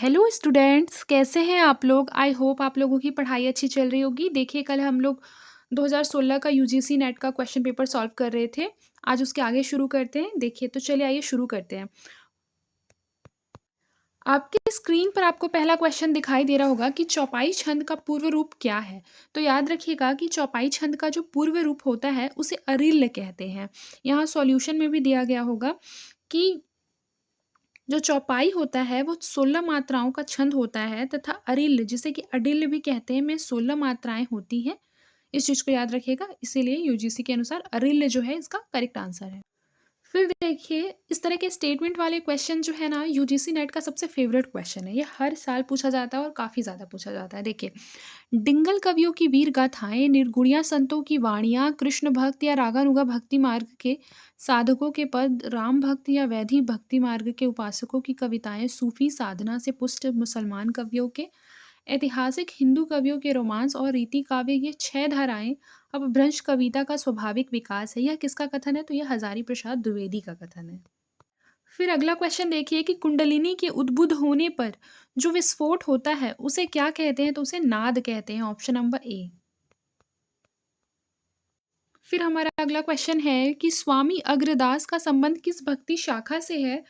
Hello students, कैसे हैं आप लोग? आई होप आप लोगों की पढ़ाई अच्छी चल रही होगी। देखिए, कल हम लोग 2016 का यूजीसी नेट का क्वेश्चन पेपर सॉल्व कर रहे थे। आज उसके आगे शुरू करते हैं। देखिए, तो चलिए आइए शुरू करते हैं। आपकी स्क्रीन पर आपको पहला क्वेश्चन दिखाई दे रहा होगा कि चौपाई छंद का पूर्व रूप क्या है। तो याद रखिएगा कि चौपाई छंद का जो पूर्व रूप होता है उसे अरिल्य कहते हैं। यहाँ सॉल्यूशन में भी दिया गया होगा कि जो चौपाई होता है वो 16 मात्राओं का छंद होता है तथा अरिल्य जिसे कि अडिल्य भी कहते हैं में 16 मात्राएं होती हैं। इस चीज़ को याद रखिएगा, इसीलिए यूजीसी के अनुसार अरिल्य जो है इसका करेक्ट आंसर है। फिर देखिए, इस तरह के स्टेटमेंट वाले क्वेश्चन जो है ना, यूजीसी नेट का सबसे फेवरेट क्वेश्चन है। ये हर साल पूछा जाता है और काफ़ी ज़्यादा पूछा जाता है। देखिए, डिंगल कवियों की वीर गाथाएं, निर्गुणिया संतों की वाणियाँ, कृष्ण भक्त या रागानुगा भक्ति मार्ग के साधकों के पद, राम भक्त या वैधि भक्ति मार्ग के उपासकों की कविताएं, सूफी साधना से पुष्ट मुसलमान कवियों के, ऐतिहासिक हिंदू कवियों के रोमांस और रीति काव्य, ये 6 धाराएं अपभ्रंश कविता का स्वाभाविक विकास है। यह किसका कथन है? तो यह हजारी प्रसाद द्विवेदी का कथन है। फिर अगला क्वेश्चन देखिए कि कुंडलिनी के उद्बुद्ध होने पर जो विस्फोट होता है उसे क्या कहते हैं? तो उसे नाद कहते हैं। Option number A. फिर हमारा अगला क्वेश्चन है कि स्वामी अग्रदास का संबंध किस भक्ति शाखा से है?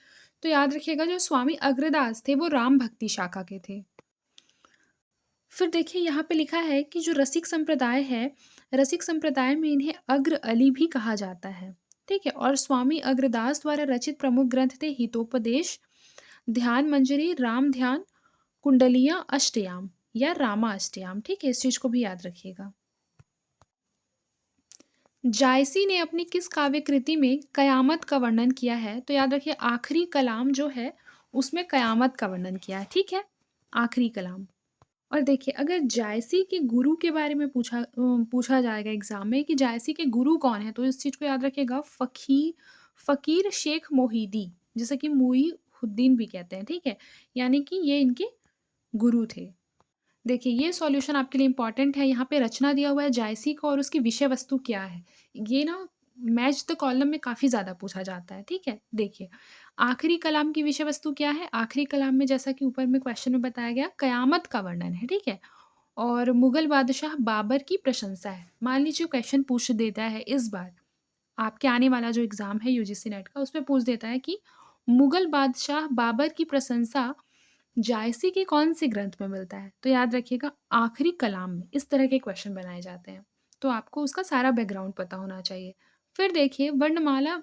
तो याद रखिएगा, जो स्वामी अग्रदास थे वो राम भक्ति शाखा के थे। फिर देखिए, यहाँ पे लिखा है कि जो रसिक संप्रदाय है, रसिक संप्रदाय में इन्हें अग्र अली भी कहा जाता है। ठीक है। और स्वामी अग्रदास द्वारा रचित प्रमुख ग्रंथ थे हितोपदेश, ध्यान मंजरी, राम ध्यान, कुंडलिया अष्टयाम या रामा अष्टयाम। ठीक है, इस चीज को भी याद रखिएगा। जायसी ने अपनी किस काव्य कृति में कयामत का वर्णन किया है? तो याद रखिए, आखिरी कलाम जो है उसमें कयामत का वर्णन किया है। ठीक है, आखिरी कलाम। और देखिए, अगर जायसी के गुरु के बारे में पूछा जाएगा एग्जाम में कि जायसी के गुरु कौन है, तो इस चीज को याद रखिएगा, फकीर शेख मोहिदी, जिसे कि मुईहुद्दीन भी कहते हैं। ठीक है, यानी कि ये इनके गुरु थे। देखिए, ये सॉल्यूशन आपके लिए इंपॉर्टेंट है। यहाँ पे रचना दिया हुआ है जायसी का और उसकी विषय वस्तु क्या है। ये ना मैच द कॉलम में काफ़ी ज़्यादा पूछा जाता है। ठीक है, देखिए, आखिरी कलाम की विषय वस्तु क्या है? आखिरी कलाम में जैसा कि ऊपर में क्वेश्चन में बताया गया, कयामत का वर्णन है। ठीक है, और मुगल बादशाह बाबर की प्रशंसा है। मान लीजिए क्वेश्चन पूछ देता है इस बार, आपके आने वाला जो एग्ज़ाम है यूजीसी नेट का, उसमें पूछ देता है कि मुगल बादशाह बाबर की प्रशंसा जायसी के कौन से ग्रंथ में मिलता है? तो याद रखिएगा, आखिरी कलाम में। इस तरह के क्वेश्चन बनाए जाते हैं, तो आपको उसका सारा बैकग्राउंड पता होना चाहिए। फिर देखिए, वर्णमाला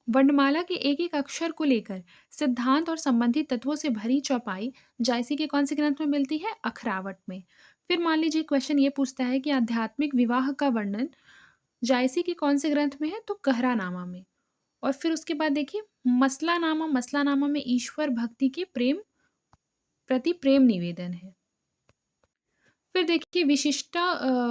वर्णमाला के एक-एक अक्षर को लेकर सिद्धांत और संबंधित तत्वों से भरी चौपाई जायसी के कौन से ग्रंथ में मिलती है? अखरावट में। फिर मान लीजिए क्वेश्चन ये पूछता है कि आध्यात्मिक विवाह का वर्णन जायसी के कौन से ग्रंथ में है? तो कहरानामा में। और फिर उसके बाद देखिए, मसलानामा में ईश्वर भक्ति के प्रति प्रेम निवेदन है। फिर देखिए,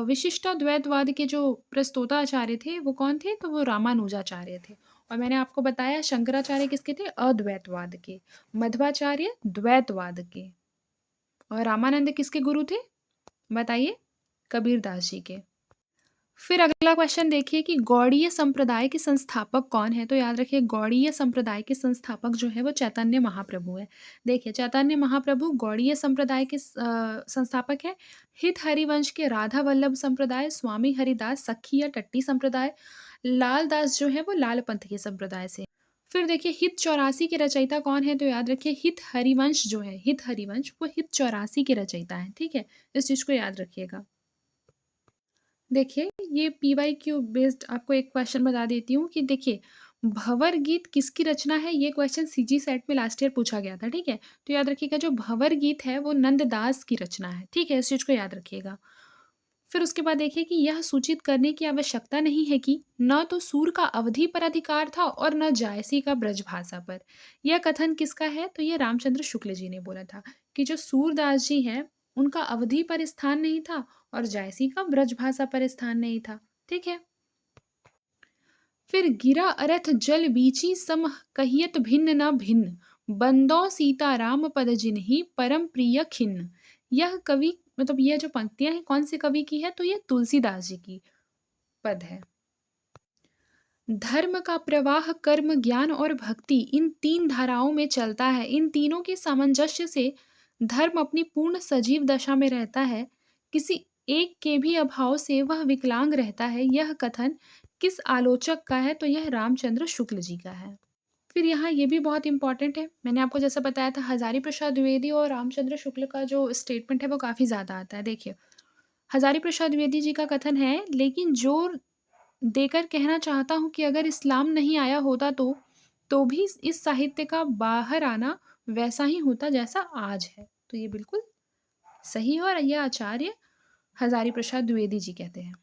विशिष्टाद्वैतवाद के जो प्रस्तोताचार्य थे वो कौन थे? तो वो रामानुजाचार्य थे। और मैंने आपको बताया शंकराचार्य किसके थे? अद्वैतवाद के। मध्वाचार्य द्वैतवाद के। और रामानंद किसके गुरु थे? बताइए। कबीरदास जी के। फिर अगला क्वेश्चन देखिए कि गौड़ीय संप्रदाय के संस्थापक कौन है? तो याद रखिए, गौड़ीय संप्रदाय के संस्थापक जो है वो चैतन्य महाप्रभु है। देखिए, चैतन्य महाप्रभु गौड़ीय संप्रदाय के संस्थापक है। हित हरिवंश के राधा वल्लभ संप्रदाय, स्वामी हरिदास सखी या टट्टी संप्रदाय, लाल दास जो है वो लाल पंथ के संप्रदाय से। फिर देखिए, हित 84 के रचयिता कौन है? तो याद रखिए, हित हरिवंश जो है, हित हरिवंश वो हित 84 के रचयिता है। ठीक है, इस चीज को याद रखिएगा। देखिए, ये पीवाईक्यू बेस्ड आपको एक क्वेश्चन बता देती हूँ कि देखिए, भंवर गीत किसकी रचना है? ये क्वेश्चन सीजी सेट में लास्ट ईयर पूछा गया था। ठीक है, तो याद रखिएगा, जो भंवर गीत है वो नंददास की रचना है। ठीक है, इस चीज को याद रखिएगा। फिर उसके बाद देखिए कि यह सूचित करने की आवश्यकता नहीं है कि न तो सूर का अवधि पर अधिकार था और न जायसी का ब्रजभाषा पर। यह कथन किसका है? तो ये रामचंद्र शुक्ल जी ने बोला था कि जो सूरदास जी हैं उनका अवधि पर स्थान नहीं था और जायसी का ब्रजभाषा पर स्थान नहीं था। ठीक है। फिर गिरा अरथ जल बीची सम कहियत भिन्न न भिन्न, बंदौ सीता राम पद जिन्हि परम प्रिय खिन्न। यह कवि, मतलब यह जो पंक्तियां हैं कौन से कवि की है? तो ये तुलसीदास जी की पद है। धर्म का प्रवाह कर्म, ज्ञान और भक्ति इन 3 धाराओं में चलता है। इन तीनों के सामंजस्य से धर्म अपनी पूर्ण सजीव दशा में रहता है। किसी एक के भी अभाव से वह विकलांग रहता है। यह कथन किस आलोचक का है? तो यह रामचंद्र शुक्ल जी का है। फिर यहाँ ये भी बहुत इम्पोर्टेंट है। मैंने आपको जैसा बताया था हज़ारी प्रसाद द्विवेदी और रामचंद्र शुक्ल का जो स्टेटमेंट है वो काफ़ी ज़्यादा आता है। देखिए, हज़ारी प्रसाद द्विवेदी जी का कथन है, लेकिन ज़ोर देकर कहना चाहता हूँ कि अगर इस्लाम नहीं आया होता तो भी इस साहित्य का बाहर आना वैसा ही होता जैसा आज है। तो ये बिल्कुल सही है और ये आचार्य हज़ारी प्रसाद द्विवेदी जी कहते हैं।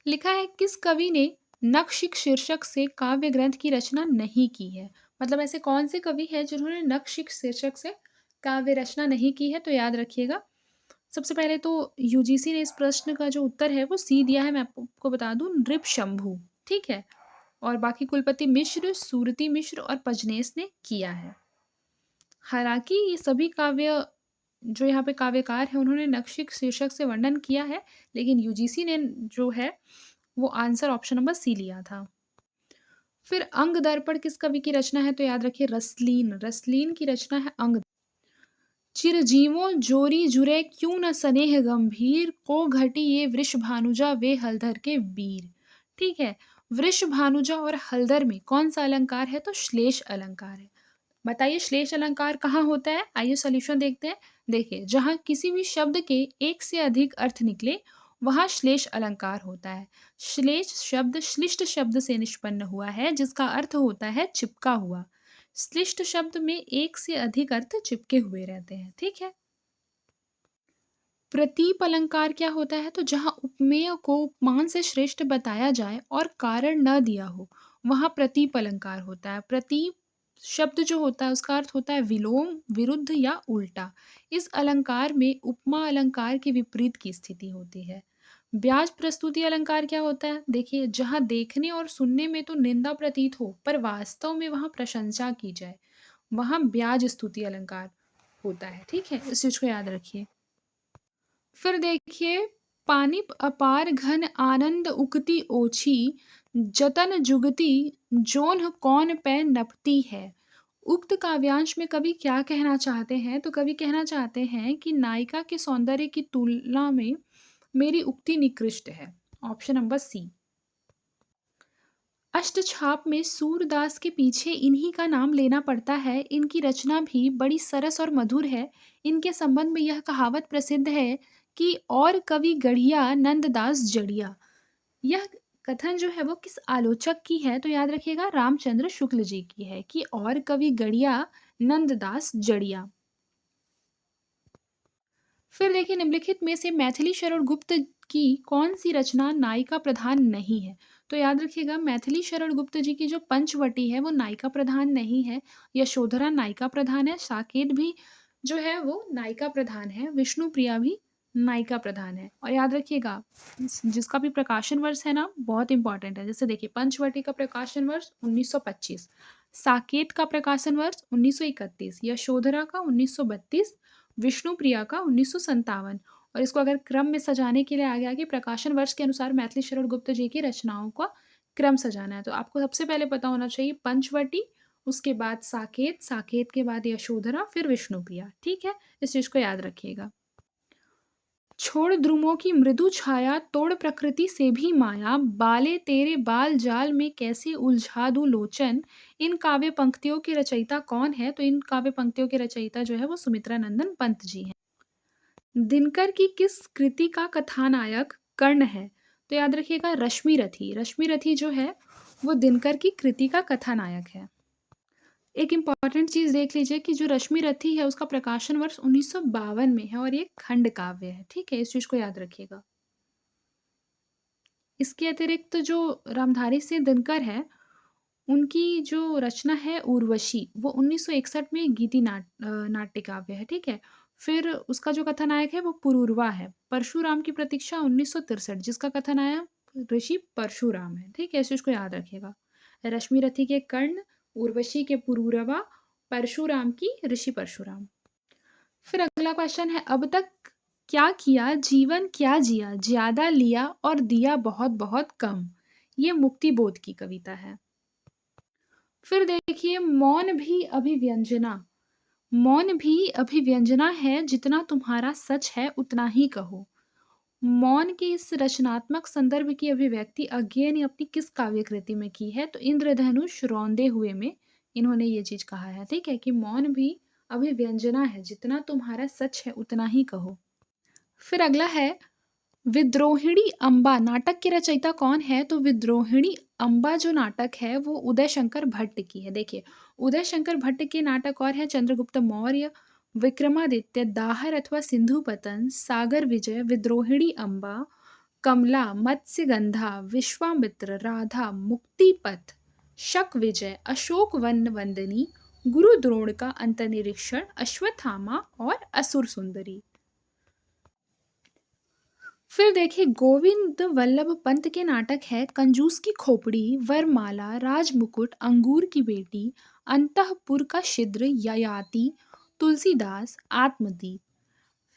लिखा है किस कवि ने नखशिख शीर्षक से काव्य ग्रंथ की रचना नहीं की है? मतलब ऐसे कौन से कवि हैं जिन्होंने नखशिख शीर्षक से काव्य रचना नहीं की है? तो याद रखिएगा, सबसे पहले तो यूजीसी ने इस प्रश्न का जो उत्तर है वो सी दिया है। मैं आपको बता दूं, नृप शंभू। ठीक है। और बाकी कुलपति मिश्र, सूरती मिश्र और पजनेस ने किया है। हालांकि ये सभी काव्य जो यहाँ पे काव्यकार है उन्होंने नखशिख शीर्षक से वर्णन किया है, लेकिन यूजीसी ने जो है वो आंसर ऑप्शन नंबर सी लिया था। फिर अंग दर्पण किस कवि की रचना है? तो याद रखिए रसलीन। रसलीन की रचना है अंग। चिरजीवों जोरी जुरे क्यों न स्नेह गंभीर, को घटी ये वृष भानुजा वे हलधर के वीर। ठीक है। वृष भानुजा और हलधर में कौन सा अलंकार है? तो श्लेष अलंकार है। बताइए श्लेष अलंकार कहाँ होता है? आइए सॉल्यूशन देखते हैं। देखिए, जहाँ किसी भी शब्द के एक से अधिक अर्थ निकले वहाँ श्लेष अलंकार होता है। श्लेष शब्द श्लिष्ट शब्द से निष्पन्न हुआ है जिसका अर्थ होता है चिपका हुआ। श्लिष्ट शब्द में एक से अधिक अर्थ चिपके हुए रहते हैं। ठीक है। प्रतीप अलंकार क्या होता है? तो जहाँ उपमेय को उपमान से श्रेष्ठ बताया जाए और कारण न दिया हो वहाँ प्रतीप अलंकार होता है। प्रतीप शब्द जो होता है उसका अर्थ होता है विलोम, विरुद्ध या उल्टा। इस अलंकार में उपमा अलंकार के विपरीत की स्थिति होती है। ब्याज प्रस्तुति अलंकार क्या होता है? देखिए, जहाँ देखने और सुनने में तो निंदा प्रतीत हो पर वास्तव में वहाँ प्रशंसा की जाए, वहाँ ब्याज स्तुति अलंकार होता है। ठीक है, इस चीज को याद रखिए। फिर देखिए, पानी अपार घन आनंद उगती ओछी, जतन जुगती जोन्ह कौन पै नपती है। उक्त काव्यांश में कवि क्या कहना चाहते हैं? तो कवि कहना चाहते हैं कि नायिका के सौंदर्य की तुलना में मेरी उक्ति निकृष्ट है। ऑप्शन नंबर सी। अष्टछाप में सूरदास के पीछे इन्हीं का नाम लेना पड़ता है। इनकी रचना भी बड़ी सरस और मधुर है। इनके संबंध में यह कहावत प्रसिद्ध है कि और कवि गढ़िया नंददास जड़िया। यह कथन जो है वो किस आलोचक की है? तो याद रखिएगा रामचंद्र शुक्ल जी की है कि और कवि गढ़िया नंददास जड़िया। फिर देखिए, निम्नलिखित में से मैथिली शरण गुप्त की कौन सी रचना नायिका प्रधान नहीं है? तो याद रखिएगा मैथिली शरण गुप्त जी की जो पंचवटी है वो नायिका प्रधान नहीं है। यशोधरा नायिका प्रधान है। साकेत भी जो है वो नायिका प्रधान है। विष्णु प्रिया भी नायिका प्रधान है। और याद रखिएगा जिसका भी प्रकाशन वर्ष है ना बहुत इंपॉर्टेंट है। जैसे देखिए, पंचवटी का प्रकाशन वर्ष 1925, साकेत का प्रकाशन वर्ष 1931, यशोधरा का 1932, विष्णु प्रिया का 1957। और इसको अगर क्रम में सजाने के लिए आगे आगे प्रकाशन वर्ष के अनुसार मैथिली शरण गुप्त जी की रचनाओं का क्रम सजाना है। तो आपको सबसे पहले पता होना चाहिए पंचवटी, उसके बाद साकेत, साकेत के बाद यशोधरा, फिर विष्णु प्रिया। ठीक है, इस चीज को याद रखिएगा। छोड़ द्रुमों की मृदु छाया, तोड़ प्रकृति से भी माया, बाले तेरे बाल जाल में कैसे उलझा दूं लोचन। इन काव्य पंक्तियों के रचयिता कौन है? तो इन काव्य पंक्तियों के रचयिता जो है वो सुमित्रा नंदन पंत जी हैं। दिनकर की किस कृति का कथानायक कर्ण है? तो याद रखिएगा रश्मि रथी। रश्मि रथी जो है वो दिनकर की कृति का कथानायक है। एक इम्पॉर्टेंट चीज देख लीजिए कि जो रश्मि रथी है उसका प्रकाशन वर्ष 1952 में है और ये खंड काव्य है। ठीक है, इस चीज को याद रखिएगा। इसके अतिरिक्त जो रामधारी सिंह दिनकर है उनकी जो रचना है उर्वशी वो 1961 में गीति नाट्य काव्य है। ठीक है। फिर उसका जो कथानायक है वो पुरूरवा है। परशुराम की प्रतीक्षा 1963 जिसका कथानायक ऋषि परशुराम है। ठीक है, इस चीज को याद रखिएगा। रश्मि रथी के कर्ण, उर्वशी के पुरूरवा, परशुराम की ऋषि परशुराम। फिर अगला क्वेश्चन है, अब तक क्या किया जीवन क्या जिया, ज्यादा लिया और दिया बहुत बहुत कम। ये मुक्तिबोध की कविता है। फिर देखिए मौन भी अभिव्यंजना है, जितना तुम्हारा सच है उतना ही कहो। मौन के इस रचनात्मक संदर्भ की अभिव्यक्ति अज्ञेय ने अपनी किस काव्य कृति में की है? तो इंद्रधनुष रौंदे हुए में इन्होंने ये चीज कहा है, ठीक है, कि मौन भी अभिव्यंजना है, जितना तुम्हारा सच है उतना ही कहो। फिर अगला है विद्रोहिणी अम्बा नाटक की रचयिता कौन है? तो विद्रोहिणी अम्बा जो नाटक है वो उदय शंकर भट्ट की है। देखिए, उदय शंकर भट्ट के नाटक और हैं चंद्रगुप्त मौर्य, विक्रमादित्य, दाहर अथवा सिंधु पतन, सागर विजय, विद्रोहिणी अम्बा, कमला, मत्स्यगंधा, विश्वामित्र, राधा, मुक्तिपथ, शक विजय, अशोक वन वंदनी, गुरु द्रोण का अंतनिरीक्षण, अश्वत्थामा और असुर सुंदरी। फिर देखिए गोविंद वल्लभ पंत के नाटक है कंजूस की खोपड़ी, वरमाला, राजमुकुट, अंगूर की बेटी, अंतःपुर का छिद्र, ययाति, तुलसीदास, आत्मदीप।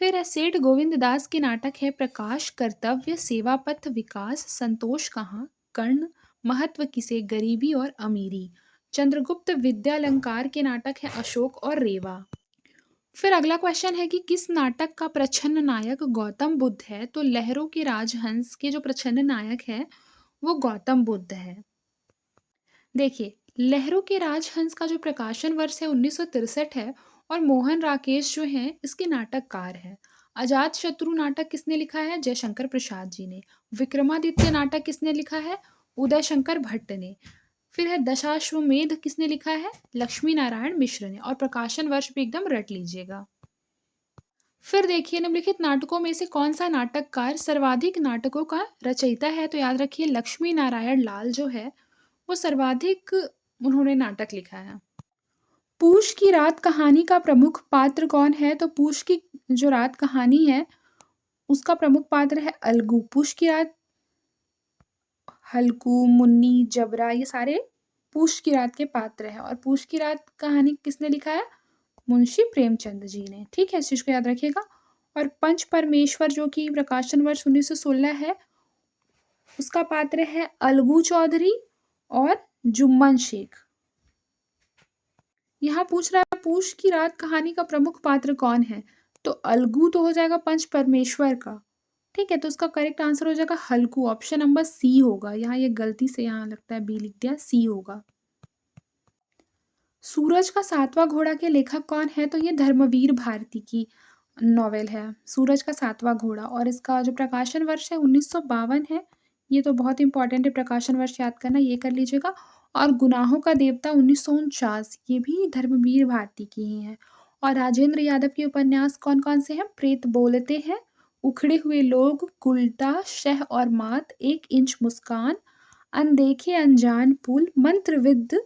फिर है सेठ गोविंद दास के नाटक है प्रकाश, कर्तव्य, सेवा पथ, विकास, संतोष कहाँ, कर्ण, महत्व किसे, गरीबी और अमीरी। चंद्रगुप्त विद्यालंकार के नाटक है अशोक और रेवा। फिर अगला क्वेश्चन है कि किस नाटक का प्रछन्न नायक गौतम बुद्ध है? तो लहरों के राजहंस के जो प्रछन्न नायक है वो गौतम बुद्ध है। देखिए, लहरों के राजहंस का जो प्रकाशन वर्ष है 1963 है, और मोहन राकेश जो हैं इसके नाटककार हैं। अजात शत्रु नाटक किसने लिखा है? जयशंकर प्रसाद जी ने। विक्रमादित्य नाटक किसने लिखा है? उदय शंकर भट्ट ने। फिर है दशाश्वमेध किसने लिखा है? लक्ष्मी नारायण मिश्र ने। और प्रकाशन वर्ष भी एकदम रट लीजिएगा। फिर देखिए निम्नलिखित नाटकों में से कौन सा नाटककार सर्वाधिक नाटकों का रचयिता है? तो याद रखिए लक्ष्मी नारायण लाल जो है वो सर्वाधिक उन्होंने नाटक लिखा है। पूष की रात कहानी का प्रमुख पात्र कौन है? तो पूष की जो रात कहानी है उसका प्रमुख पात्र है अलगू। पूष की रात, हल्कू, मुन्नी, जबरा, ये सारे पूष की रात के पात्र हैं। और पूष की रात कहानी किसने लिखा है? मुंशी प्रेमचंद जी ने। ठीक है, इस चीज को याद रखिएगा। और पंच परमेश्वर जो कि प्रकाशन वर्ष 1916 है उसका पात्र है अलगू चौधरी और जुम्मन शेख। यहाँ पूछ रहा है पूष की रात कहानी का प्रमुख पात्र कौन है? तो अलगू तो हो जाएगा पंच परमेश्वर का। ठीक है, तो उसका करेक्ट आंसर हो जाएगा हल्कू, ऑप्शन नंबर सी होगा। यहाँ ये गलती से यहाँ लगता है बी लिख दिया, सी होगा। सूरज का सातवां घोड़ा के लेखक कौन है? तो ये धर्मवीर भारती की नॉवेल है सूरज का सातवां घोड़ा, और इसका जो प्रकाशन वर्ष है 1952 है। ये तो बहुत इंपॉर्टेंट है, प्रकाशन वर्ष याद करना, ये कर लीजिएगा। और गुनाहों का देवता 1949, ये भी धर्मवीर भारती की ही है। और राजेंद्र यादव के उपन्यास कौन कौन से हैं? प्रेत बोलते हैं, उखड़े हुए लोग, उल्टा, शह और मात, एक इंच मुस्कान, अनदेखे अनजान पुल, मंत्रविद्ध।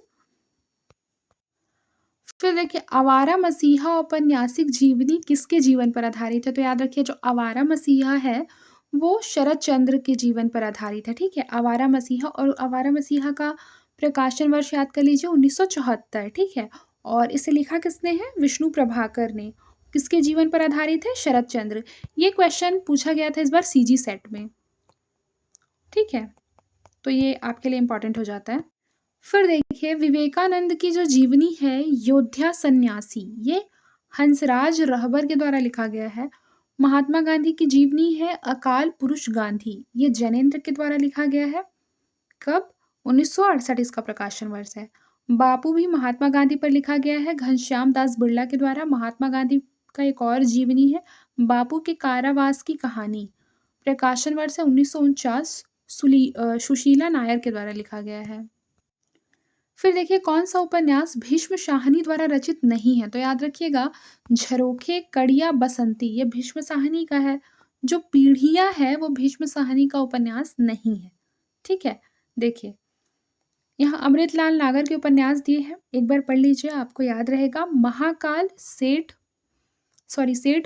फिर देखिए आवारा मसीहा औपन्यासिक जीवनी किसके जीवन पर आधारित है? तो याद रखिए जो आवारा मसीहा है वो शरद चंद्र के जीवन पर आधारित है। ठीक है, आवारा मसीहा, और आवारा मसीहा का प्रकाशन वर्ष याद कर लीजिए 1974। ठीक है, और इसे लिखा किसने है? विष्णु प्रभाकर ने। किसके जीवन पर आधारित है? शरद चंद्र। ये क्वेश्चन पूछा गया था इस बार सीजी सेट में। ठीक है, तो ये आपके लिए इंपॉर्टेंट हो जाता है। फिर देखिए विवेकानंद की जो जीवनी है योद्धा सन्यासी, ये हंसराज रहबर के द्वारा लिखा गया है। महात्मा गांधी की जीवनी है अकाल पुरुष गांधी, ये जैनेन्द्र के द्वारा लिखा गया है। कब? 1968 इसका प्रकाशन वर्ष है। बापू भी महात्मा गांधी पर लिखा गया है घनश्याम दास बिड़ला के द्वारा। महात्मा गांधी का एक और जीवनी है बापू के कारावास की कहानी, प्रकाशन वर्ष है 1949, सुशीला नायर के द्वारा लिखा गया है। फिर देखिए कौन सा उपन्यास भीष्म शाहनी द्वारा रचित नहीं है? तो याद रखिएगा झरोखे, कड़िया, बसंती, ये भीष्म साहनी का है। जो पीढ़ियां है वो भीष्म साहनी का उपन्यास नहीं है। ठीक है, देखिए यहाँ अमृतलाल नागर के उपन्यास दिए हैं, एक बार पढ़ लीजिए, आपको याद रहेगा। महाकाल, सेठ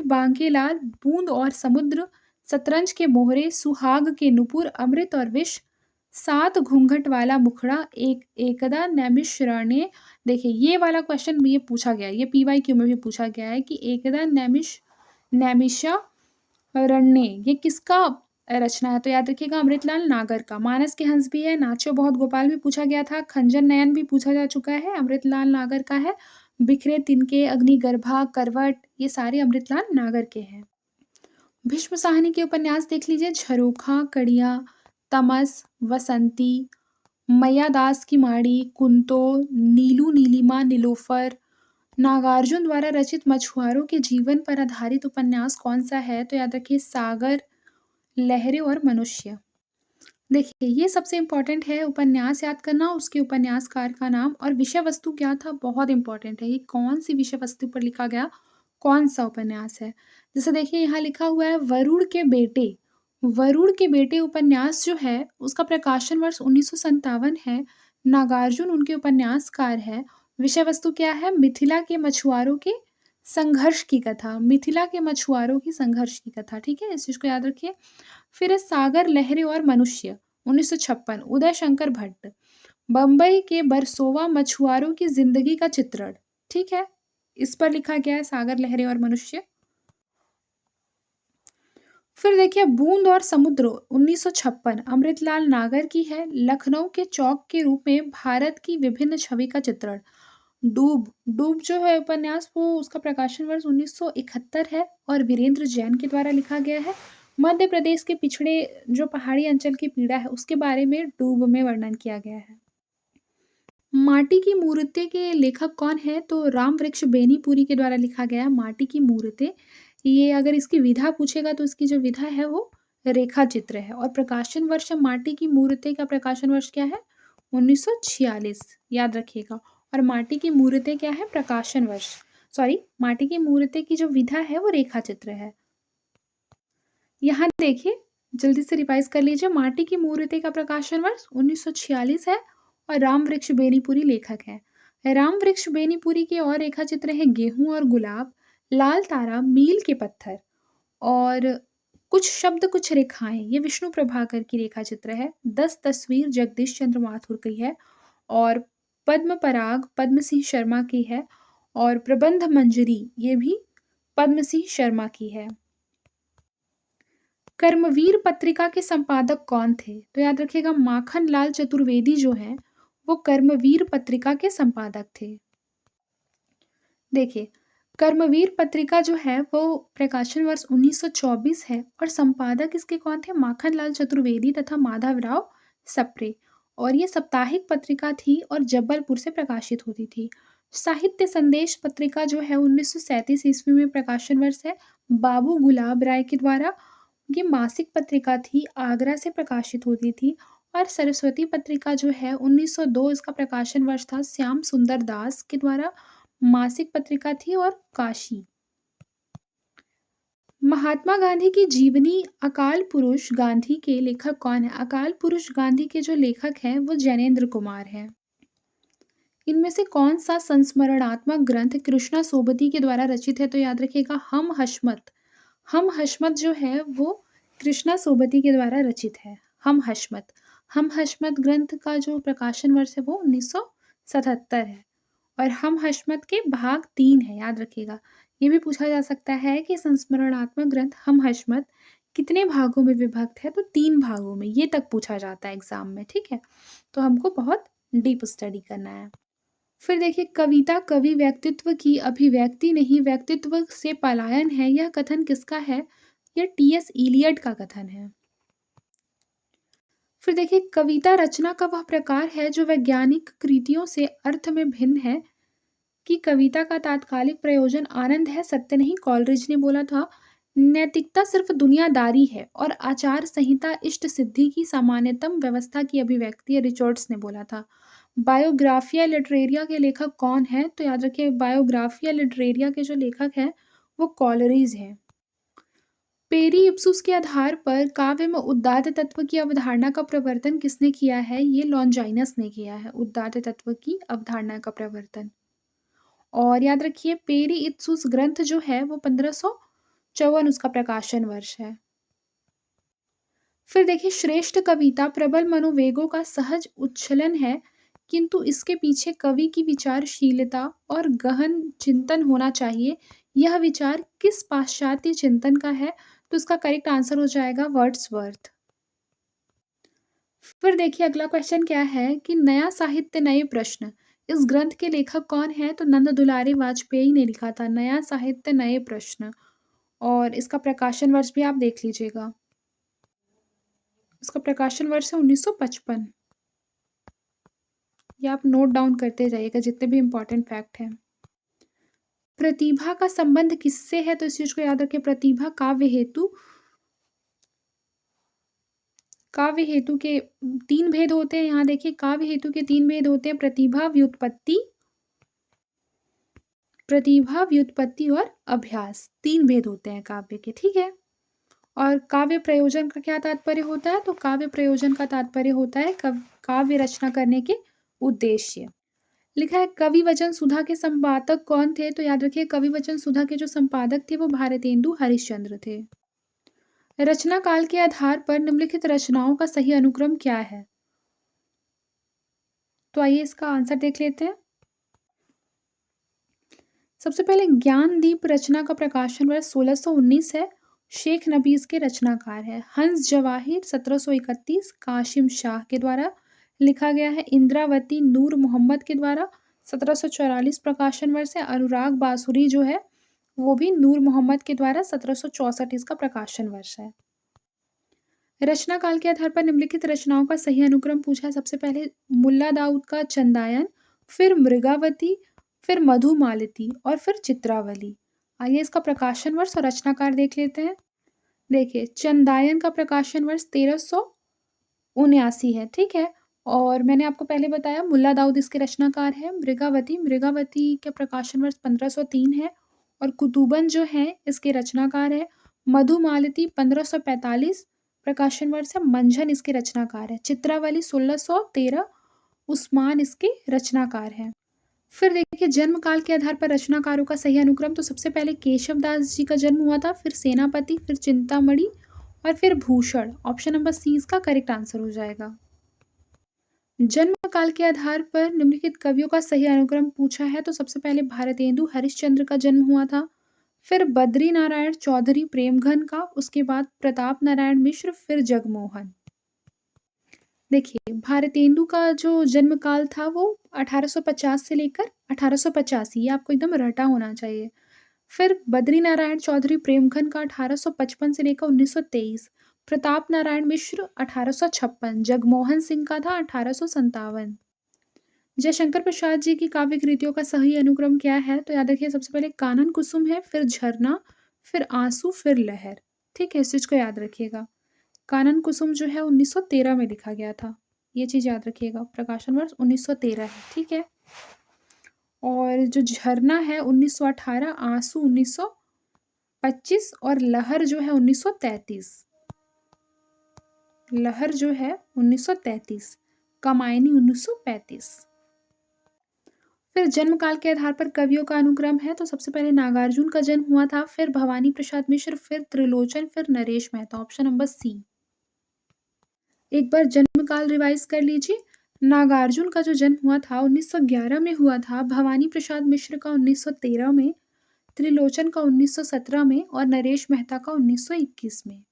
बांकेलाल, बूंद और समुद्र, शतरंज के मोहरे, सुहाग के नुपुर, अमृत और विष, सात घूंघट वाला मुखड़ा, एक एकदा नैमिषारण्य। देखिए ये वाला क्वेश्चन ये पूछा गया है, ये पीवाईक्यू में भी पूछा गया है कि एकदा नैमिषारण्य ये किसका रचना है? तो याद रखिएगा अमृतलाल नागर का। मानस के हंस भी है, नाचो बहुत गोपाल भी पूछा गया था, खंजर नयन भी पूछा जा चुका है, अमृतलाल नागर का है। बिखरे तिनके, अग्निगर्भा, करवट ये सारे अमृतलाल नागर के हैं। भीष्म साहनी के उपन्यास देख लीजिए, झरोखा, कड़िया, तमस, वसंती, मैयादास की माड़ी, कुंतो, नीलू नीलिमा, नीलोफर। नागार्जुन द्वारा रचित मछुआरों के जीवन पर आधारित उपन्यास कौन सा है? तो याद रखिए सागर, लहरें और मनुष्य। देखिए ये सबसे इम्पोर्टेंट है उपन्यास याद करना, उसके उपन्यासकार का नाम और विषय वस्तु क्या था, बहुत इम्पोर्टेंट है। ये कौन सी विषय वस्तु पर लिखा गया, कौन सा उपन्यास है? जैसे देखिए यहाँ लिखा हुआ है वरुण के बेटे। वरुण के बेटे उपन्यास जो है उसका प्रकाशन वर्ष 1957 है। नागार्जुन उनके उपन्यासकार है। विषय वस्तु क्या है? मिथिला के मछुआरों के संघर्ष की कथा। मिथिला के मछुआरों की संघर्ष की कथा, ठीक है, इस चीज को याद रखिए। फिर है सागर, लहरें और मनुष्य, 1956, उदय शंकर भट्ट। बम्बई के बरसोवा मछुआरों की जिंदगी का चित्रण, ठीक है, इस पर लिखा गया है सागर, लहरें और मनुष्य। फिर देखिए बूंद और समुद्र, 1956, अमृतलाल नागर की है। लखनऊ के चौक के रूप में भारत की विभिन्न छवि का चित्रण। डूब, डूब जो है उपन्यास वो उसका प्रकाशन वर्ष 1971 है और वीरेंद्र जैन के द्वारा लिखा गया है। मध्य प्रदेश के पिछड़े जो पहाड़ी अंचल की पीड़ा है उसके बारे में डूब में वर्णन किया गया है। माटी की मूर्तें के लेखक कौन है? तो राम वृक्ष बेनीपुरी के द्वारा लिखा गया है माटी की मूर्तें। ये अगर इसकी विधा पूछेगा तो इसकी जो विधा है वो रेखा चित्र है। और प्रकाशन वर्ष माटी की मूर्तें का प्रकाशन वर्ष क्या है? 1946, याद रखिएगा। और माटी की मूर्तें क्या है? प्रकाशन वर्ष, सॉरी, माटी की मूर्तें की जो विधा है वो रेखा चित्र है। यहाँ देखिए जल्दी से रिवाइज कर लीजिए, माटी की मूर्तें का प्रकाशन वर्ष 1946 है और राम वृक्ष बेनीपुरी लेखक है। राम वृक्ष बेनीपुरी के और रेखा चित्र है गेहूं और गुलाब, लाल तारा, मील के पत्थर और कुछ शब्द कुछ रेखाएं, ये विष्णु प्रभाकर की रेखा चित्र है। 10 तस्वीर जगदीश चंद्र माथुर की है और पद्म पराग पद्म सिंह शर्मा की है और प्रबंध मंजरी ये भी पद्म सिंह शर्मा की है। कर्मवीर पत्रिका के संपादक कौन थे? तो याद रखिएगा माखन लाल चतुर्वेदी जो हैं वो कर्मवीर पत्रिका के संपादक थे। देखिए कर्मवीर पत्रिका जो है वो प्रकाशन वर्ष 1924 है और संपादक इसके कौन थे? माखन लाल चतुर्वेदी तथा माधवराव सप्रे। और ये साप्ताहिक पत्रिका थी और जबलपुर से प्रकाशित होती थी। साहित्य संदेश पत्रिका जो है 1937 ईस्वी में प्रकाशन वर्ष है बाबू गुलाब राय के द्वारा। ये मासिक पत्रिका थी, आगरा से प्रकाशित होती थी। और सरस्वती पत्रिका जो है 1902 इसका प्रकाशन वर्ष था, श्याम सुंदर दास के द्वारा मासिक पत्रिका थी और काशी। महात्मा गांधी की जीवनी अकाल पुरुष गांधी के लेखक कौन है? अकाल पुरुष गांधी के जो लेखक हैं वो जैनेन्द्र कुमार हैं। इनमें से कौन सा संस्मरणात्मक ग्रंथ कृष्णा सोबती के द्वारा रचित है? तो याद रखिएगा हम हशमत। हम हशमत जो है वो कृष्णा सोबती के द्वारा रचित है। हम हशमत, हम हशमत ग्रंथ का जो प्रकाशन वर्ष है वो 1977 है। और हम हशमत के भाग 3 है, याद रखिएगा। ये भी पूछा जा सकता है कि संस्मरणात्मक ग्रंथ हम हशमत कितने भागों में विभक्त है? तो 3 भागों में, ये तक पूछा जाता है एग्जाम में, ठीक है। तो हमको बहुत डीप स्टडी करना है। फिर देखिए कविता कवि व्यक्तित्व की अभिव्यक्ति नहीं व्यक्तित्व से पलायन है, यह कथन किसका है? यह टी.एस. इलियट का कथन है। फिर देखिए कविता रचना का वह प्रकार है जो वैज्ञानिक कृतियों से अर्थ में भिन्न है कि कविता का तात्कालिक प्रयोजन आनंद है, सत्य नहीं, कॉलरिज ने बोला था। नैतिकता सिर्फ दुनियादारी है और आचार संहिता इष्ट सिद्धि की सामान्यतम व्यवस्था की अभिव्यक्ति है, रिचर्ड्स ने बोला था। बायोग्राफिया लिटरेरिया के लेखक कौन है? तो याद रखिए बायोग्राफिया लिटरेरिया के जो लेखक हैं वो कॉलरीज हैं। पेरी इप्सुस के आधार पर काव्य में उदात्त तत्व की अवधारणा का प्रवर्तन किसने किया है? ये लॉन्जाइनस ने किया है, उदात्त तत्व की अवधारणा का प्रवर्तन। और याद रखिए पेरी इप्सुस ग्रंथ जो है वो 1554 उसका प्रकाशन वर्ष है। फिर देखिए श्रेष्ठ कविता प्रबल मनोवेगों का सहज उच्छलन है, किंतु इसके पीछे कवि की विचारशीलता और गहन चिंतन होना चाहिए। यह विचार किस पाश्चात्य चिंतन का है? तो इसका करेक्ट आंसर हो जाएगा वर्ड्सवर्थ। फिर देखिए अगला क्वेश्चन क्या है कि नया साहित्य नए प्रश्न, इस ग्रंथ के लेखक कौन है? तो नंद दुलारी वाजपेयी ने लिखा था नया साहित्य नए प्रश्न। और इसका प्रकाशन वर्ष भी आप देख लीजिएगा। इसका प्रकाशन वर्ष है 1955। ये आप नोट डाउन करते जाइएगा जितने भी इम्पोर्टेंट फैक्ट हैं। प्रतिभा का संबंध किससे है? तो इस चीज को याद रखिए। प्रतिभा काव्य हेतु के 3 भेद होते हैं। यहाँ देखिए काव्य हेतु के 3 भेद होते हैं, प्रतिभा, व्युत्पत्ति और अभ्यास। 3 भेद होते हैं काव्य के, ठीक है। और काव्य प्रयोजन का क्या तात्पर्य होता है? तो काव्य प्रयोजन का तात्पर्य होता है काव्य रचना करने के उद्देश्य। लिखा है कवि वचन सुधा के संपादक कौन थे? तो याद रखिए कवि वचन सुधा के जो संपादक थे वो भारतेंदु हरिश्चंद्र थे। रचना काल के आधार पर निम्नलिखित रचनाओं का सही अनुक्रम क्या है? तो आइए इसका आंसर देख लेते हैं। सबसे पहले ज्ञानदीप रचना का प्रकाशन वर्ष 1619 है। शेख नबी इसके रचनाकार है। हंस जवाहिर 1731 काशिम शाह के द्वारा लिखा गया है। इंद्रावती नूर मोहम्मद के द्वारा 1744 प्रकाशन वर्ष है। अनुराग बासुरी जो है वो भी नूर मोहम्मद के द्वारा 1764 इसका प्रकाशन वर्ष है। रचना काल के आधार पर निम्नलिखित रचनाओं का सही अनुक्रम पूछा है। सबसे पहले मुल्ला दाऊद का चंदायन, फिर मृगावती, फिर मधुमालती और फिर चित्रावली। आइए इसका प्रकाशन वर्ष और रचनाकार देख लेते हैं। देखिए चंदायन का प्रकाशन वर्ष 1379 है, ठीक है। और मैंने आपको पहले बताया मुल्ला दाऊद इसके रचनाकार है। मृगावती के प्रकाशन वर्ष 1503 है। और कुतुबन जो है इसके रचनाकार है। मधुमालती 1545 प्रकाशन वर्ष है। मंझन इसके रचनाकार है। चित्रावली 1613 उस्मान इसके रचनाकार है। फिर देखिए जन्म काल के आधार पर रचनाकारों का सही अनुक्रम। तो सबसे पहले केशवदास जी का जन्म हुआ था, फिर सेनापति, फिर चिंतामणि और फिर भूषण। ऑप्शन नंबर सी इसका करेक्ट आंसर हो जाएगा। जन्म काल के आधार पर निम्नलिखित कवियों का सही अनुक्रम पूछा है। तो सबसे पहले भारतेंदु हरिश्चंद्र का जन्म हुआ था, फिर बद्री नारायण चौधरी प्रेमघन का, उसके बाद प्रताप नारायण मिश्र, फिर जगमोहन। देखिए भारतेंदु का जो जन्म काल था वो 1850 से लेकर 1885, ये आपको एकदम रटा होना चाहिए। फिर बद्री नारायण चौधरी प्रेमघन का 1855 से लेकर 1923, प्रताप नारायण मिश्र 1856, जगमोहन सिंह का था 1857। जयशंकर प्रसाद जी की काव्य कृतियों का सही अनुक्रम क्या है? तो याद रखिए सबसे पहले कानन कुसुम है, फिर झरना, फिर आंसू, फिर लहर। ठीक है, इस चीज को याद रखिएगा। कानन कुसुम जो है 1913 में लिखा गया था, ये चीज याद रखिएगा। प्रकाशन वर्ष 1913 है, ठीक है। और जो झरना है 1918, आंसू 1925 और लहर जो है 1933। लहर जो है 1933, कमायनी 1935। फिर जन्म काल के आधार पर कवियों का अनुक्रम है। तो सबसे पहले नागार्जुन का जन्म हुआ था, फिर भवानी प्रसाद मिश्र, फिर त्रिलोचन, फिर Naresh Mehta. Option number C. एक बार जन्म काल रिवाइज कर लीजिए। नागार्जुन का जो जन्म हुआ था 1911 में हुआ था, भवानी प्रसाद मिश्र का 1913 में, त्रिलोचन का 1917 में और नरेश मेहता का 1921 में।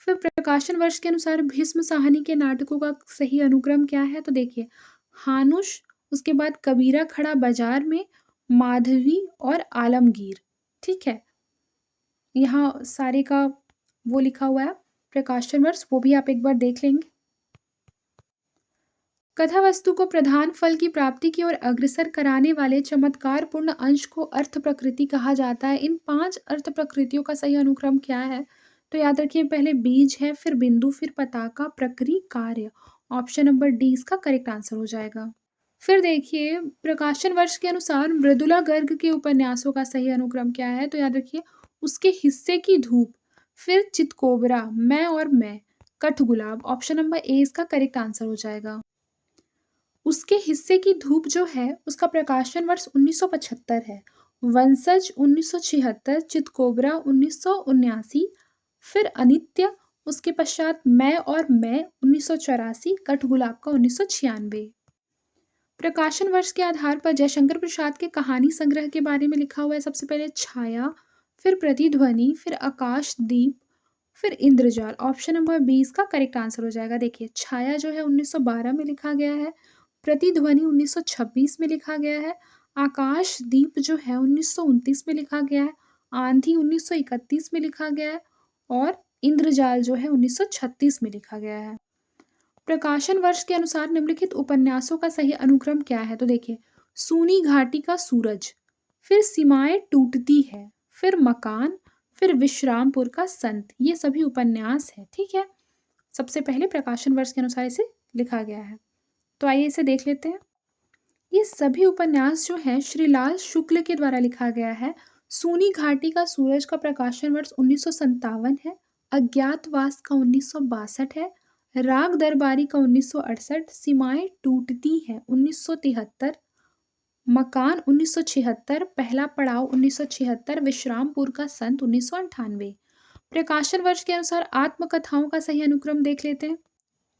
फिर प्रकाशन वर्ष के अनुसार भीष्म साहनी के नाटकों का सही अनुक्रम क्या है? तो देखिए हानुश, उसके बाद कबीरा खड़ा बाजार में, माधवी और आलमगीर। ठीक है, यहाँ सारे का वो लिखा हुआ है प्रकाशन वर्ष, वो भी आप एक बार देख लेंगे। कथा वस्तु को प्रधान फल की प्राप्ति की ओर अग्रसर कराने वाले चमत्कार पूर्ण अंश को अर्थ प्रकृति कहा जाता है। इन 5 अर्थ प्रकृतियों का सही अनुक्रम क्या है? तो याद रखिए पहले बीज है, फिर बिंदु, फिर पताका, प्रक्रिया, कार्य। ऑप्शन नंबर डी इसका करेक्ट आंसर हो जाएगा। फिर देखिए प्रकाशन वर्ष के अनुसार मृदुला गर्ग के उपन्यासों का सही अनुक्रम क्या है? तो याद रखिए उसके हिस्से की धूप, फिर चितकोबरा, मैं और मैं, कठगुलाब। ऑप्शन नंबर ए इसका करेक्ट आंसर हो जाएगा। उसके हिस्से की धूप जो है उसका प्रकाशन वर्ष 1975 है। वंशज 1976, चितकोबरा 1979, फिर अनित्य, उसके पश्चात मैं और मैं 1984, कठगुलाब का 1996। प्रकाशन वर्ष के आधार पर जयशंकर प्रसाद के कहानी संग्रह के बारे में लिखा हुआ है। सबसे पहले छाया, फिर प्रतिध्वनि, फिर आकाशदीप, फिर इंद्रजाल। ऑप्शन नंबर बी इसका करेक्ट आंसर हो जाएगा। देखिए, छाया जो है 1912 में लिखा गया है, प्रतिध्वनि 1926 में लिखा गया है, आकाशदीप जो है 1929 में लिखा गया है, आंधी 1931 में लिखा गया है और इंद्रजाल जो है 1936 में लिखा गया है। प्रकाशन वर्ष के अनुसार निम्नलिखित उपन्यासों का सही अनुक्रम क्या है? तो देखिए, सूनी घाटी का सूरज, फिर सीमाएं टूटती है, फिर मकान, फिर विश्रामपुर का संत। ये सभी उपन्यास है, ठीक है। सबसे पहले प्रकाशन वर्ष के अनुसार इसे लिखा गया है। तो आइए इसे देख लेते हैं। ये सभी उपन्यास जो हैं श्रीलाल शुक्ल के द्वारा लिखा गया है। सूनी घाटी का सूरज का प्रकाशन वर्ष 1957 है, अज्ञातवास का 1962 है, राग दरबारी का 1968, सीमाएं टूटती हैं 1973, मकान 1976, पहला पड़ाव 1976, विश्रामपुर का संत 1998। प्रकाशन वर्ष के अनुसार आत्मकथाओं का सही अनुक्रम देख लेते हैं।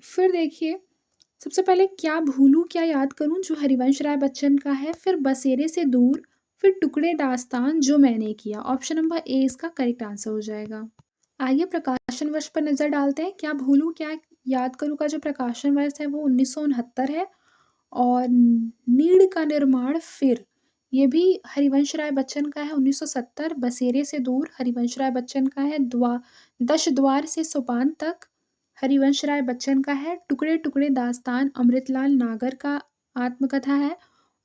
फिर देखिए, सबसे पहले क्या भूलूं क्या याद करूं जो हरिवंश राय बच्चन का है, फिर बसेरे से दूर, फिर टुकड़े दास्तान जो मैंने किया। ऑप्शन नंबर ए इसका करेक्ट आंसर हो जाएगा। आइए प्रकाशन वर्ष पर नजर डालते हैं। क्या भूलूं क्या याद करूं का जो प्रकाशन वर्ष है वो 1969 है और नीड़ का निर्माण फिर ये भी हरिवंश राय बच्चन का है 1970। बसेरे से दूर हरिवंश राय बच्चन का है। दश द्वार से सोपान तक हरिवंश राय बच्चन का है। टुकड़े टुकड़े दास्तान अमृतलाल नागर का आत्मकथा है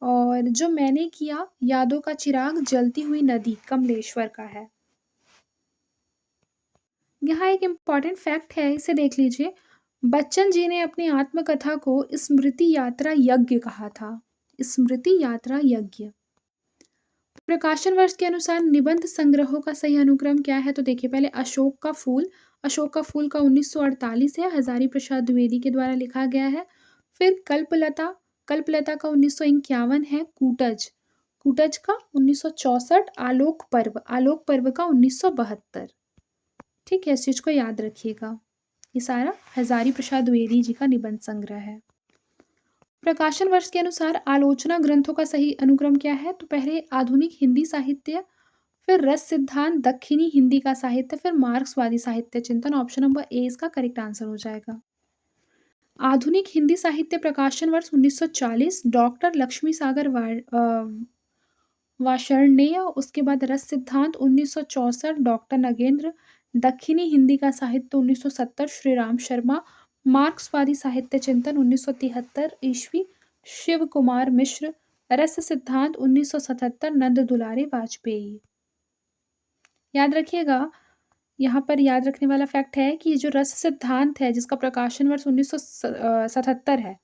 और जो मैंने किया यादों का चिराग जलती हुई नदी कमलेश्वर का है। यहाँ एक इम्पॉर्टेंट फैक्ट है, इसे देख लीजिए। बच्चन जी ने अपनी आत्मकथा को स्मृति यात्रा यज्ञ कहा था। स्मृति यात्रा यज्ञ। प्रकाशन वर्ष के अनुसार निबंध संग्रहों का सही अनुक्रम क्या है? तो देखिए, पहले अशोक का फूल। अशोक का फूल का 1948 है, हजारी प्रसाद द्विवेदी के द्वारा लिखा गया है। फिर कल्पलता। कल्पलता का 1951 है। कूटज। कूटज का 1964। आलोक पर्व। आलोक पर्व का 1972। ठीक है, इस चीज को याद रखिएगा। ये सारा हजारी प्रसाद द्विवेदी जी का निबंध संग्रह है। प्रकाशन वर्ष के अनुसार आलोचना ग्रंथों का सही अनुक्रम क्या है? तो पहले आधुनिक हिंदी साहित्य, फिर रस सिद्धांत दक्षिणी हिंदी का साहित्य, फिर मार्क्सवादी साहित्य चिंतन। ऑप्शन नंबर ए इसका करेक्ट आंसर हो जाएगा। आधुनिक हिंदी साहित्य प्रकाशन वर्ष 1940, डॉक्टर लक्ष्मी सागर वार्ष्णेय। उसके बाद रस सिद्धांत 1964, डॉक्टर नगेंद्र। दक्षिणी हिंदी का साहित्य 1970, श्री राम शर्मा। मार्क्सवादी साहित्य चिंतन 1973 ईस्वी, शिव कुमार मिश्र। रस सिद्धांत 1977, नंद दुलारे वाजपेयी। याद रखिएगा, यहाँ पर याद रखने वाला फैक्ट है कि जो रस सिद्धांत है जिसका प्रकाशन वर्ष 1977 है,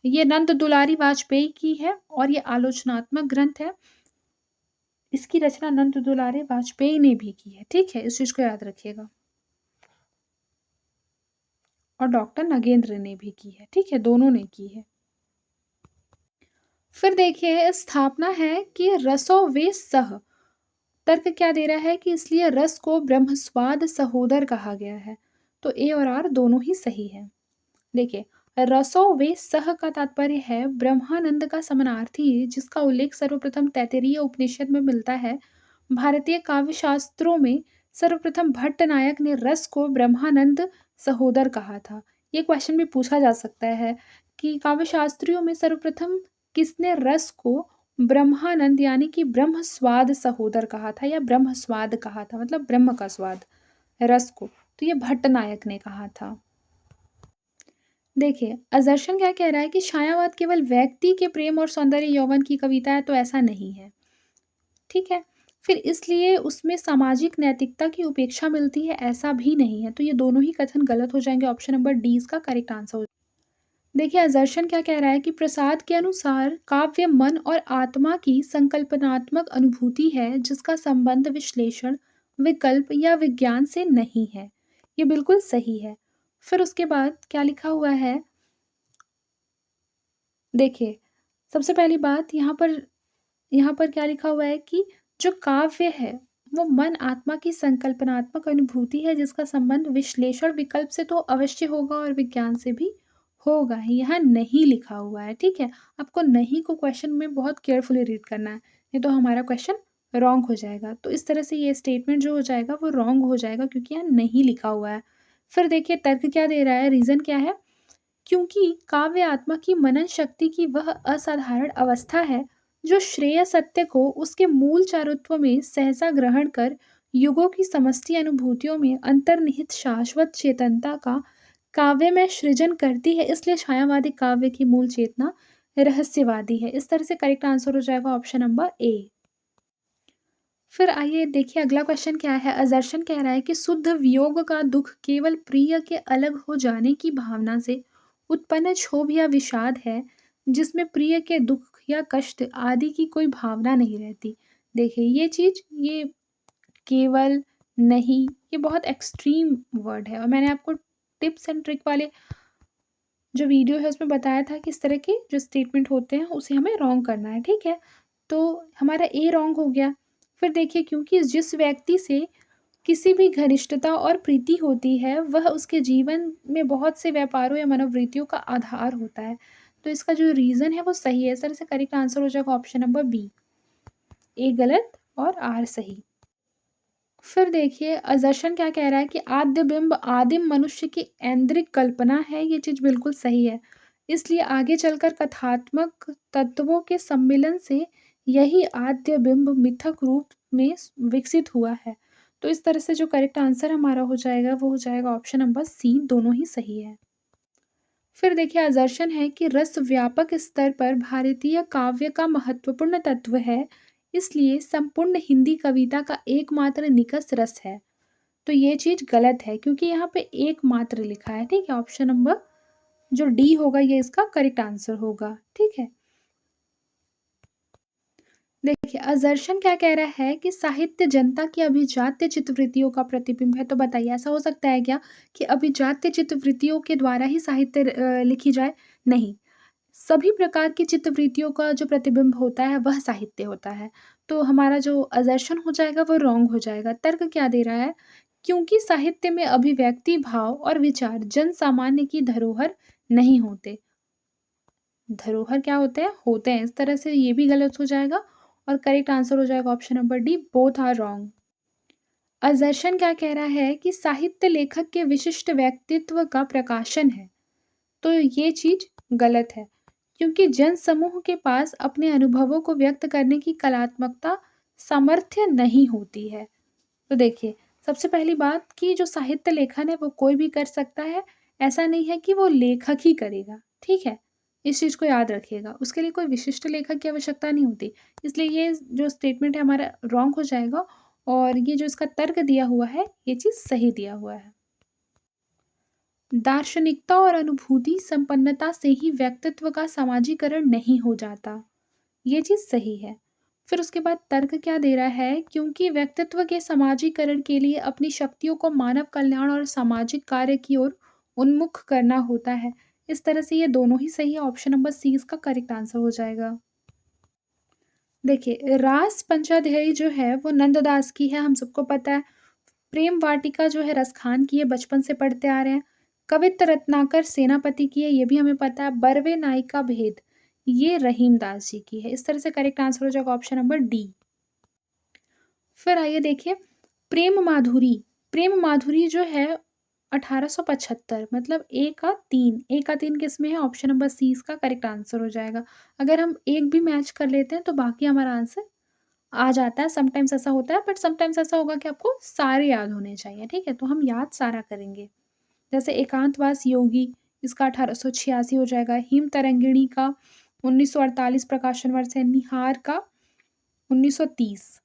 ये नंद दुलारी वाजपेयी की है और ये आलोचनात्मक ग्रंथ है। इसकी रचना नंद दुलारे वाजपेयी ने भी की है। ठीक है, इस चीज को याद रखिएगा। और डॉक्टर नगेंद्र ने भी की है। ठीक है, दोनों ने की है। फिर देखिए, स्थापना है कि रसो वे सह। तर्क क्या दे रहा है कि इसलिए रस को ब्रह्मस्वाद सहोदर कहा गया है। तो ए और आर दोनों ही सही है। देखिए, रसो वे सह का तात्पर्य है ब्रह्मानंद का समानार्थी, जिसका उल्लेख सर्वप्रथम तैत्तिरीय उपनिषद में मिलता है। भारतीय काव्य शास्त्रों में सर्वप्रथम भट्ट नायक ने रस को ब्रह्मानंद सहोदर कहा था। ये क्वेश्चन भी पूछा जा सकता है कि काव्य शास्त्रियों में सर्वप्रथम किसने रस को ब्रह्मानंद यानी कि ब्रह्म स्वाद सहोदर कहा था या ब्रह्म स्वाद कहा था, मतलब ब्रह्म का स्वाद रस को। तो ये भट्ट नायक ने कहा था। देखिए, अजर्शन क्या कह रहा है कि छायावाद केवल व्यक्ति के प्रेम और सौंदर्य यौवन की कविता है, तो ऐसा नहीं है। ठीक है, फिर इसलिए उसमें सामाजिक नैतिकता की उपेक्षा मिलती है, ऐसा भी नहीं है। तो ये दोनों ही कथन गलत हो जाएंगे। ऑप्शन नंबर डी इसका करेक्ट आंसर हो। देखिए, अजर्शन क्या कह रहा है कि प्रसाद के अनुसार काव्य मन और आत्मा की संकल्पनात्मक अनुभूति है, जिसका संबंध विश्लेषण, विकल्प या विज्ञान से नहीं है। ये बिल्कुल सही है। फिर उसके बाद क्या लिखा हुआ है, देखिए, सबसे पहली बात यहाँ पर क्या लिखा हुआ है कि जो काव्य है वो मन आत्मा की संकल्पनात्मक अनुभूति है, जिसका संबंध विश्लेषण विकल्प से तो अवश्य होगा और विज्ञान से भी होगा ही। यहाँ नहीं लिखा हुआ है। ठीक है, आपको नहीं को क्वेश्चन में बहुत केयरफुली रीड करना है, नहीं तो हमारा क्वेश्चन रॉन्ग हो जाएगा। तो इस तरह से ये स्टेटमेंट जो हो जाएगा वो रॉन्ग हो जाएगा क्योंकि यहाँ नहीं लिखा हुआ है। फिर देखिए तर्क क्या दे रहा है, रीज़न क्या है? क्योंकि काव्य आत्मा की मनन शक्ति की वह असाधारण अवस्था है जो श्रेय सत्य को उसके मूल चारुत्व में सहसा ग्रहण कर युगों की समष्टि अनुभूतियों में अंतर्निहित शाश्वत चेतनता का काव्य में सृजन करती है। इसलिए छायावादी काव्य की मूल चेतना रहस्यवादी है। इस तरह से करेक्ट आंसर हो जाएगा ऑप्शन नंबर ए। फिर आइए देखिए अगला क्वेश्चन क्या है। अजर्शन कह रहा है कि शुद्ध वियोग का दुख केवल प्रिय के अलग हो जाने की भावना से उत्पन्न क्षोभ या विषाद है, जिसमें प्रिय के दुख या कष्ट आदि की कोई भावना नहीं रहती। देखिए ये चीज, ये केवल, नहीं, ये बहुत एक्सट्रीम वर्ड है और मैंने आपको टिप्स एंड ट्रिक वाले जो वीडियो है उसमें बताया था कि इस तरह के जो स्टेटमेंट होते हैं उसे हमें रॉन्ग करना है, ठीक है। तो हमारा ए रॉन्ग हो गया। फिर देखिए क्योंकि जिस व्यक्ति से किसी भी घनिष्ठता और प्रीति होती है वह उसके जीवन में बहुत से व्यापारों या मनोवृत्तियों का आधार होता है। तो इसका जो रीज़न है वो सही है। इस तरह से करेक्ट आंसर हो जाएगा ऑप्शन नंबर बी। ए गलत और आर सही। फिर देखिए अजर्शन क्या कह रहा है कि आद्य बिंब आदिम मनुष्य की ऐन्द्रिक कल्पना है, ये चीज़ बिल्कुल सही है। इसलिए आगे चलकर कथात्मक तत्वों के सम्मिलन से यही आद्य बिंब मिथक रूप में विकसित हुआ है। तो इस तरह से जो करेक्ट आंसर हमारा हो जाएगा वो हो जाएगा ऑप्शन नंबर सी, दोनों ही सही है। फिर देखिए अजर्शन है कि रस व्यापक स्तर पर भारतीय काव्य का महत्वपूर्ण तत्व है, इसलिए संपूर्ण हिंदी कविता का एकमात्र निकष रस है। तो ये चीज़ गलत है क्योंकि यहाँ पे एकमात्र लिखा है, ठीक है। ऑप्शन नंबर जो डी होगा ये इसका करेक्ट आंसर होगा, ठीक है। देखिए अजर्शन क्या कह रहा है कि साहित्य जनता की अभिजात्य चित्तवृत्तियों का प्रतिबिंब है। तो बताइए ऐसा हो सकता है क्या कि अभिजात्य चित्तवृत्तियों के द्वारा ही साहित्य लिखी जाए? नहीं, सभी प्रकार की चित्तवृत्तियों का जो प्रतिबिंब होता है वह साहित्य होता है। तो हमारा जो अजर्शन हो जाएगा वो रॉन्ग हो जाएगा। तर्क क्या दे रहा है? क्योंकि साहित्य में अभिव्यक्ति भाव और विचार जन सामान्य की धरोहर नहीं होते। धरोहर क्या होते हैं? होते हैं। इस तरह से ये भी गलत हो जाएगा और करेक्ट आंसर हो जाएगा option number D, both are wrong. Assertion क्या कह रहा है कि साहित्य लेखक के विशिष्ट व्यक्तित्व का प्रकाशन है। तो ये चीज गलत है क्योंकि जन समूह के पास अपने अनुभवों को व्यक्त करने की कलात्मकता सामर्थ्य नहीं होती है। तो देखिए सबसे पहली बात कि जो साहित्य लेखन है वो कोई भी कर सकता है, ऐसा नहीं है कि वो लेखक ही करेगा, ठीक है। इस चीज़ को याद रखिएगा, उसके लिए कोई विशिष्ट लेखक की आवश्यकता नहीं होती। इसलिए ये जो स्टेटमेंट है हमारा रॉन्ग हो जाएगा और ये जो इसका तर्क दिया हुआ है ये चीज़ सही दिया हुआ है। दार्शनिकता और अनुभूति संपन्नता से ही व्यक्तित्व का समाजीकरण नहीं हो जाता, ये चीज़ सही है। फिर उसके बाद तर्क क्या दे रहा है? क्योंकि व्यक्तित्व के समाजीकरण के लिए अपनी शक्तियों को मानव कल्याण और सामाजिक कार्य की ओर उन्मुख करना होता है। इस तरह से ये दोनों ही सही है। ऑप्शन नंबर सी इसका करेक्ट आंसर हो जाएगा। देखिए रास पंचाध्यायी जो है वो नंददास की है, हम सबको पता है। प्रेम वाटिका जो है रसखान की है, बचपन से पढ़ते आ रहे हैं। कवित्त रत्नाकर सेनापति की है, ये भी हमें पता है। बरवे नायिका भेद ये रहीम दास जी की है। इस तरह से करेक्ट आंसर हो जाएगा ऑप्शन नंबर डी। फिर आइए देखिए प्रेम माधुरी जो है 1875, मतलब ए का तीन किस में है? ऑप्शन नंबर सी इसका करेक्ट आंसर हो जाएगा। अगर हम एक भी मैच कर लेते हैं तो बाकी हमारा आंसर आ जाता है। समटाइम्स ऐसा होता है बट समटाइम्स ऐसा होगा कि आपको सारे याद होने चाहिए, ठीक है। तो हम याद सारा करेंगे। जैसे एकांतवास योगी इसका 1886 हो जाएगा। हिम तरंगिणी का 1948 प्रकाशन वर्ष है। निहार का 1930।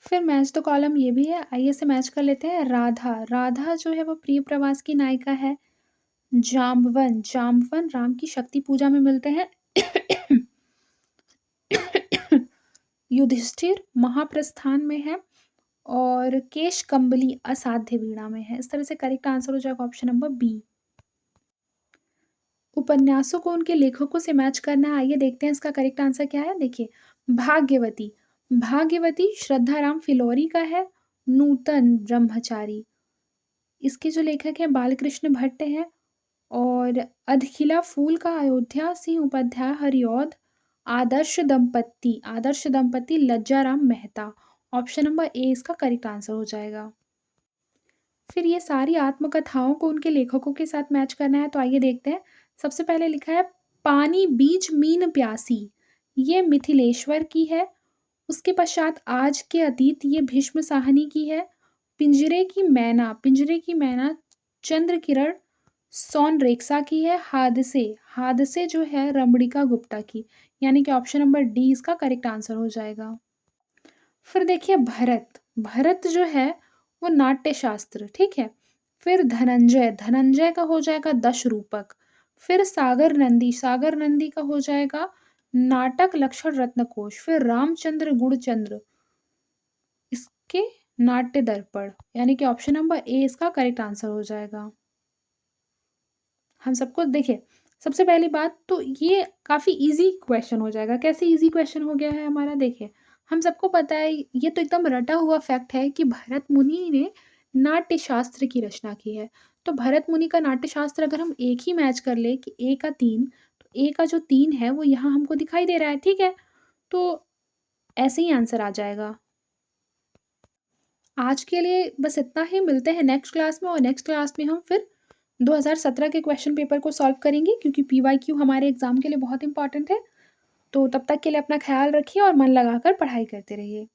फिर मैच द कॉलम ये भी है, आइए से मैच कर लेते हैं। राधा जो है वो प्रिय प्रवास की नायिका है। जाम्बवन राम की शक्ति पूजा में मिलते हैं। युधिष्ठिर महाप्रस्थान में है और केश कंबली असाध्य वीणा में है। इस तरह से करेक्ट आंसर हो जाएगा ऑप्शन नंबर बी। उपन्यासों को उनके लेखकों से मैच करना है, आइए देखते हैं इसका करेक्ट आंसर क्या है। देखिए भाग्यवती भाग्यवती श्रद्धाराम फिलौरी का है। नूतन ब्रह्मचारी इसके जो लेखक हैं बालकृष्ण भट्ट हैं। और अधखिला फूल का अयोध्या सिंह उपाध्याय हरिऔध आदर्श दंपति Lajjaram Mehta. Option number A इसका करेक्ट आंसर हो जाएगा। फिर ये सारी आत्मकथाओं को उनके लेखकों के साथ मैच करना है, तो आइए देखते हैं। सबसे पहले लिखा है पानी बीच मीन प्यासी, ये मिथिलेश्वर की है। उसके पश्चात आज के अतीत, ये भीष्म साहनी की है। पिंजरे की मैना चंद्र किरण सोनरेखा की है। हादसे हादसे जो है रमणिका गुप्ता की, यानी कि ऑप्शन नंबर डी इसका करेक्ट आंसर हो जाएगा। फिर देखिए भरत, भरत जो है वो नाट्य शास्त्र, ठीक है। फिर धनंजय, धनंजय का हो जाएगा दश रूपक। फिर सागर नंदी का हो जाएगा नाटक लक्षण रत्नकोश। फिर रामचंद्र गुणचंद्र, इसके नाट्य दर्पण, यानी कि ऑप्शन नंबर ए इसका करेक्ट आंसर हो जाएगा। हम सबको देखिए, सबसे पहली बात तो ये काफ़ी ईज़ी क्वेश्चन हो जाएगा। कैसे ईज़ी क्वेश्चन हो गया है हमारा, देखिए, हम सबको पता है, ये तो एकदम रटा हुआ फैक्ट है कि भरत मुनि ने नाट्य शास्त्र की रचना की है। तो भरत मुनि का नाट्य शास्त्र अगर हम एक ही मैच कर ले कि ए का 3, तो ए का जो 3 है वो यहाँ हमको दिखाई दे रहा है, ठीक है? तो ऐसे ही आंसर आ जाएगा। आज के लिए बस इतना ही, मिलते हैं नेक्स्ट क्लास में, और नेक्स्ट क्लास में हम फिर 2017 के क्वेश्चन पेपर को सॉल्व करेंगे, क्योंकि पीवाईक्यू हमारे एग्जाम के लिए बहुत इंपॉर्टेंट है। तो तब तक के लिए अपना ख्याल रखिए और मन लगाकर पढ़ाई करते रहिए।